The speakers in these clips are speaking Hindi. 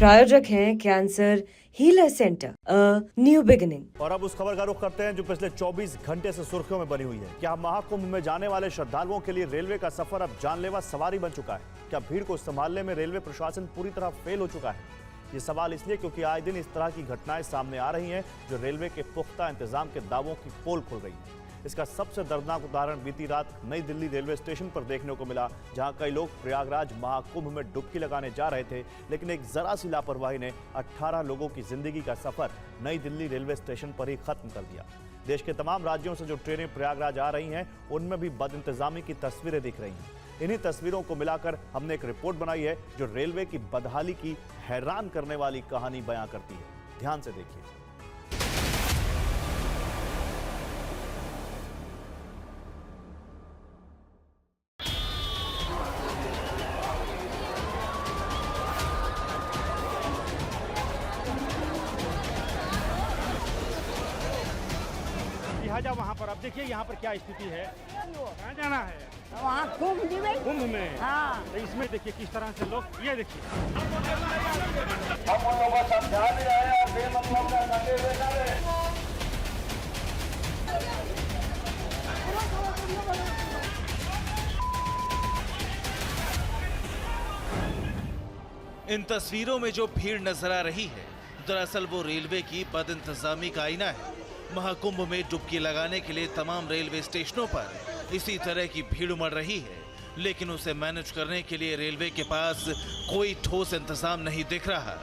प्रायोजक हैं cancer healer centre, a new beginning. और अब उस खबर का रुख करते हैं जो पिछले 24 घंटे से सुर्खियों में बनी हुई है। क्या महाकुंभ में जाने वाले श्रद्धालुओं के लिए रेलवे का सफर अब जानलेवा सवारी बन चुका है? क्या भीड़ को संभालने में रेलवे प्रशासन पूरी तरह फेल हो चुका है? ये सवाल इसलिए क्योंकि आए दिन इस तरह की घटनाएं सामने आ रही हैं जो रेलवे के पुख्ता इंतजाम के दावों की पोल खोल रही है। इसका सबसे दर्दनाक उदाहरण बीती रात नई दिल्ली रेलवे स्टेशन पर देखने को मिला, जहां कई लोग प्रयागराज महाकुंभ में डुबकी लगाने जा रहे थे, लेकिन एक जरा सी लापरवाही ने 18 लोगों की जिंदगी का सफर नई दिल्ली रेलवे स्टेशन पर ही खत्म कर दिया। देश के तमाम राज्यों से जो ट्रेनें प्रयागराज आ रही हैं, उनमें भी बदइंतजामी की तस्वीरें दिख रही हैं। इन्हीं तस्वीरों को मिलाकर हमने एक रिपोर्ट बनाई है जो रेलवे की बदहाली की हैरान करने वाली कहानी बयां करती है। ध्यान से देखिए। लिहाजा वहाँ पर अब देखिए यहाँ पर क्या स्थिति है। कहाँ जाना है? वहाँ कुंभ में। हाँ। तो इसमें देखिए किस तरह से लोग, ये देखिए इन तस्वीरों में जो भीड़ नजर आ रही है, दरअसल वो रेलवे की बदइंतजामी का आईना है। महाकुंभ में डुबकी लगाने के लिए तमाम रेलवे स्टेशनों पर इसी तरह की भीड़ उमड़ रही है, लेकिन उसे मैनेज करने के लिए रेलवे के पास कोई ठोस इंतजाम नहीं दिख रहा।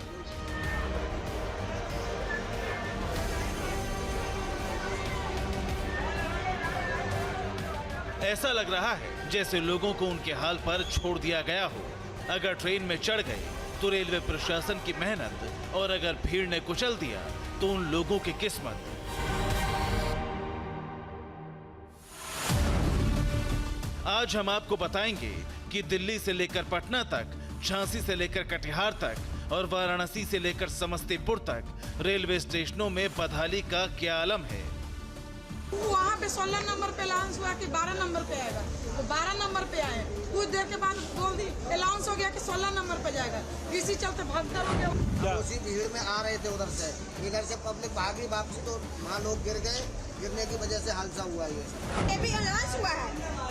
ऐसा लग रहा है जैसे लोगों को उनके हाल पर छोड़ दिया गया हो। अगर ट्रेन में चढ़ गए तो रेलवे प्रशासन की मेहनत, और अगर भीड़ ने कुचल दिया तो उन लोगों की किस्मत। आज हम आपको बताएंगे कि दिल्ली से लेकर पटना तक, झांसी से लेकर कटिहार तक और वाराणसी से लेकर समस्तीपुर तक रेलवे स्टेशनों में बदहाली का क्या आलम है। वहाँ पे 16 नंबर पे अलाउंस हुआ कि 12 नंबर पे आएगा, तो 12 नंबर पे आए। कुछ देर के बाद बोल दी अलाउंस हो गया कि 16 नंबर पे जाएगा। इसी चलते भगदड़ हो गया। उसी भीड़ में आ रहे थे उधर से, इधर से पब्लिक भागी वापसी, तो वहाँ लोग गिर गए। गिरने की वजह से हादसा हुआ। ये भी अलाउंस हुआ है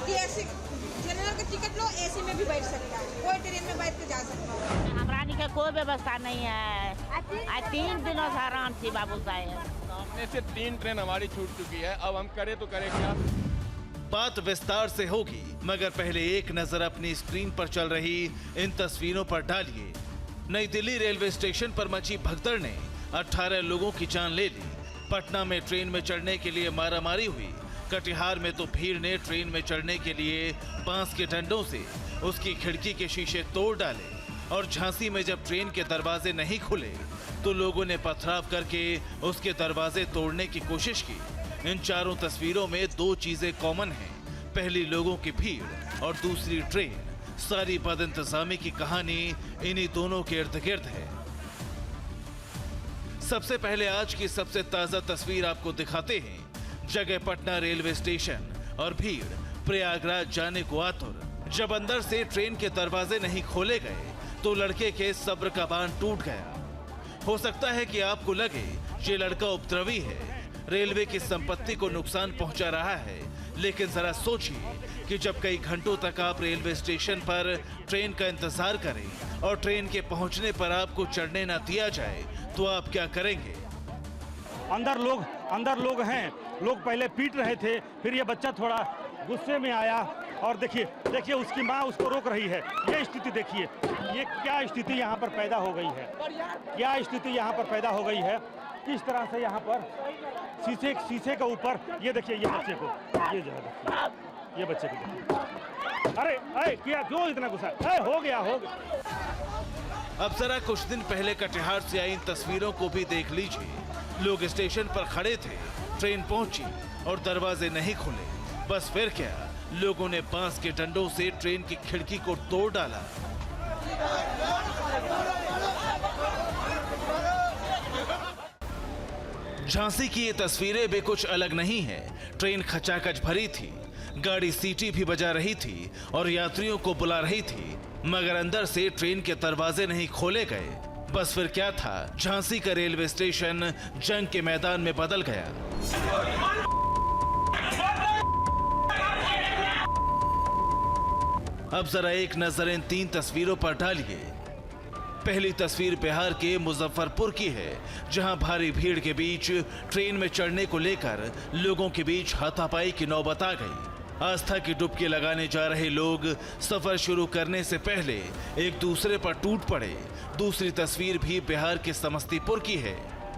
कि ऐसी जनरल का टिकट लो, एसी में भी बैठ सकता है, कोई ट्रेन में बैठ के जा सकता है। हमारा का कोई व्यवस्था नहीं है। आज 3 दिनों से आराम थी बाबू साहब। सामने से 3 ट्रेन हमारी छूट चुकी है, अब हम करें तो करें क्या? बात विस्तार से होगी, मगर पहले एक नजर अपनी स्क्रीन पर चल रही इन तस्वीरों पर डालिए। नई दिल्ली रेलवे स्टेशन पर मची भगदड़ ने 18 लोगों की जान ले ली। पटना में ट्रेन में चढ़ने के लिए मारामारी हुई। कटिहार में तो भीड़ ने ट्रेन में चढ़ने के लिए बांस के डंडों से उसकी खिड़की के शीशे तोड़ डाले। और झांसी में जब ट्रेन के दरवाजे नहीं खुले तो लोगों ने पथराव करके उसके दरवाजे तोड़ने की कोशिश की। इन चारों तस्वीरों में 2 चीजें कॉमन हैं। पहली लोगों की भीड़ और दूसरी ट्रेन। सारी बदइंतजामी की कहानी इन्हीं दोनों के इर्द गिर्द है। सबसे पहले आज की सबसे ताजा तस्वीर आपको दिखाते हैं। जगह पटना रेलवे स्टेशन और भीड़ प्रयागराज जाने को आतुर। जब अंदर से ट्रेन के दरवाजे नहीं खोले गए तो लड़के के सब्र का बांध टूट गया। हो सकता है कि आपको लगे ये लड़का उपद्रवी है, रेलवे की संपत्ति को नुकसान पहुंचा रहा है, लेकिन जरा सोचिए कि जब कई घंटों तक आप रेलवे स्टेशन पर ट्रेन का इंतजार करें और ट्रेन के पहुंचने पर आपको चढ़ने ना दिया जाए तो आप क्या करेंगे? अंदर लोग हैं। लोग पहले पीट रहे थे, फिर ये बच्चा थोड़ा गुस्से में आया और देखिए उसकी माँ उसको रोक रही है। ये स्थिति देखिए, ये क्या स्थिति यहाँ पर पैदा हो गई है। क्या स्थिति यहाँ पर पैदा हो गई है, किस तरह से यहाँ पर शीशे के ऊपर ये देखिए, ये बच्चे को, ये जो है देखिए, ये बच्चे को देखिए। अरे क्या क्यों इतना गुस्सा? हो गया। अब जरा कुछ दिन पहले कटिहार से आई इन तस्वीरों को भी देख लीजिए। लोग स्टेशन पर खड़े थे, ट्रेन पहुंची और दरवाजे नहीं खुले। बस फिर क्या, लोगों ने बांस के डंडों से ट्रेन की खिड़की को तोड़ डाला। झांसी की ये तस्वीरें भी कुछ अलग नहीं है। ट्रेन खचाखच भरी थी, गाड़ी सीटी भी बजा रही थी और यात्रियों को बुला रही थी, मगर अंदर से ट्रेन के दरवाजे नहीं खोले गए। बस फिर क्या था, झांसी का रेलवे स्टेशन जंग के मैदान में बदल गया। अब जरा एक नजर इन 3 तस्वीरों पर डालिए। पहली तस्वीर बिहार के मुजफ्फरपुर की है, जहां भारी भीड़ के बीच ट्रेन में चढ़ने को लेकर लोगों के बीच हाथापाई की नौबत आ गई। आस्था की डुबकी लगाने जा रहे लोग सफर शुरू करने से पहले एक दूसरे पर टूट पड़े। दूसरी तस्वीर भी बिहार के समस्तीपुर की है,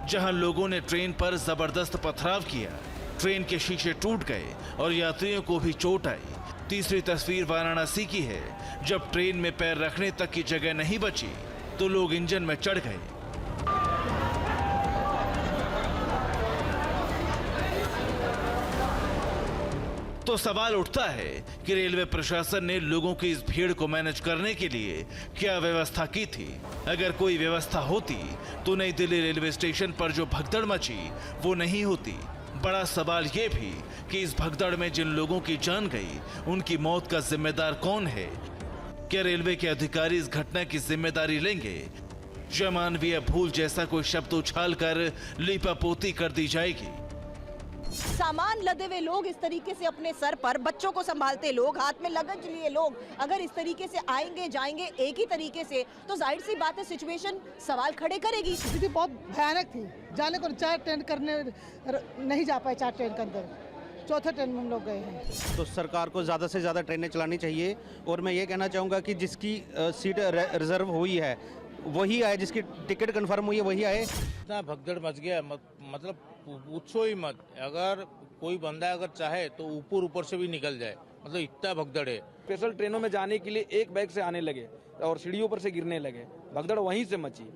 जहां लोगों ने ट्रेन पर जबरदस्त पथराव किया। ट्रेन के शीशे टूट गए और यात्रियों को भी चोट आई। तीसरी तस्वीर वाराणसी की है, जब ट्रेन में पैर रखने तक की जगह नहीं बची तो लोग इंजन में चढ़ गए। तो सवाल उठता है कि रेलवे प्रशासन ने लोगों की इस भीड़ को मैनेज करने के लिए क्या व्यवस्था की थी। अगर कोई व्यवस्था होती तो नई दिल्ली रेलवे स्टेशन पर जो भगदड़ मची वो नहीं होती। बड़ा सवाल ये भी कि इस भगदड़ में जिन लोगों की जान गई उनकी मौत का जिम्मेदार कौन है। क्या रेलवे के अधिकारी इस घटना की जिम्मेदारी लेंगे या मानवीय भूल जैसा कोई शब्द उछालकर लीपापोती कर दी जाएगी। सामान लदे हुए लोग इस तरीके से अपने सर पर, बच्चों को संभालते लोग, हाथ में लगेज लिए लोग अगर इस तरीके से आएंगे जाएंगे एक ही तरीके से, तो जाहिर सी बात है सिचुएशन सवाल खड़े करेगी। स्थिति बहुत भयानक थी। जाने को 4 ट्रेन करने नहीं जा पाए, 4 ट्रेन के अंदर 4थे ट्रेन में हम लोग गए हैं। तो सरकार को ज़्यादा से ज़्यादा ट्रेनें चलानी चाहिए और मैं ये कहना चाहूँगा कि जिसकी सीट रिजर्व हुई है वही आए, जिसकी टिकट कंफर्म हुई है वही आए। इतना भगदड़ मच गया, मतलब पूछो ही मत। अगर कोई बंदा अगर चाहे तो ऊपर से भी निकल जाए, मतलब इतना भगदड़ है। स्पेशल ट्रेनों में जाने के लिए एक बैग से आने लगे और सीढ़ियों पर से गिरने लगे। भगदड़ वहीं से मची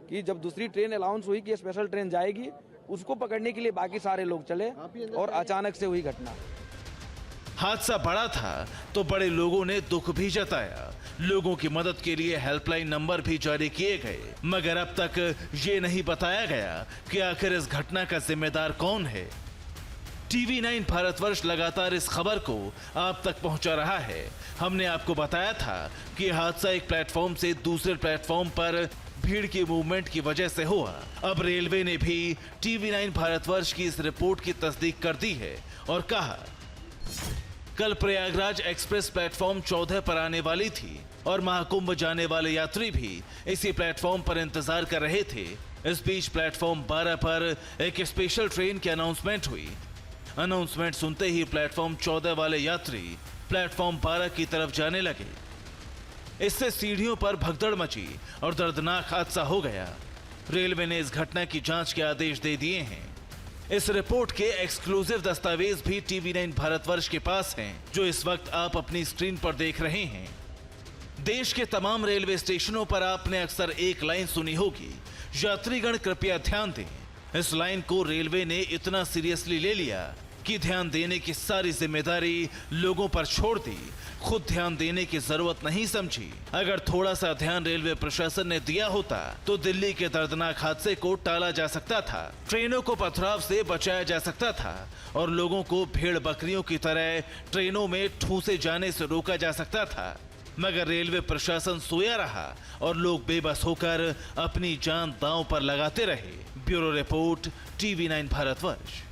कि जब दूसरी ट्रेन अनाउंस हुई कि स्पेशल ट्रेन जाएगी, उसको पकड़ने के लिए बाकी सारे लोग चले और अचानक से हुई घटना। हादसा बड़ा था तो बड़े लोगों ने दुख भी जताया। लोगों की मदद के लिए हेल्पलाइन नंबर भी जारी किए गए, मगर अब तक ये नहीं बताया गया कि आखिर इस घटना का जिम्मेदार कौन है। TV9 भारतवर्ष लगातार इस खबर को आप तक पहुंचा रहा है। हमने आपको बताया था कि हादसा एक प्लेटफॉर्म से दूसरे प्लेटफॉर्म पर भीड़ की मूवमेंट की वजह से हुआ। अब रेलवे ने भी TV9 भारतवर्ष की इस रिपोर्ट की तस्दीक कर दी है और कहा, कल प्रयागराज एक्सप्रेस प्लेटफॉर्म 14 पर आने वाली थी और महाकुंभ जाने वाले यात्री भी इसी प्लेटफॉर्म पर इंतजार कर रहे थे। इस बीच प्लेटफॉर्म 12 पर एक स्पेशल ट्रेन की अनाउंसमेंट हुई। अनाउंसमेंट सुनते ही प्लेटफॉर्म 14 वाले यात्री प्लेटफॉर्म 12 की तरफ जाने लगे। इससे सीढ़ियों पर भगदड़ मची और दर्दनाक हादसा हो गया। रेलवे ने इस घटना की जांच के आदेश दे दिए हैं। इस रिपोर्ट के एक्सक्लूसिव दस्तावेज भी TV9 भारतवर्ष के पास हैं, जो इस वक्त आप अपनी स्क्रीन पर देख रहे हैं। देश के तमाम रेलवे स्टेशनों पर आपने अक्सर एक लाइन सुनी होगी, यात्रीगण कृपया ध्यान दें। इस लाइन को रेलवे ने इतना सीरियसली ले लिया कि ध्यान देने की सारी जिम्मेदारी लोगों पर छोड़ दी, खुद ध्यान देने की जरूरत नहीं समझी। अगर थोड़ा सा ध्यान रेलवे प्रशासन ने दिया होता तो दिल्ली के दर्दनाक हादसे को टाला जा सकता था, ट्रेनों को पथराव से बचाया जा सकता था और लोगों को भेड़ बकरियों की तरह ट्रेनों में ठूसे जाने से रोका जा सकता था। मगर रेलवे प्रशासन सोया रहा और लोग बेबस होकर अपनी जान दांव पर लगाते रहे। Bureau report TV9 Bharatvarsh.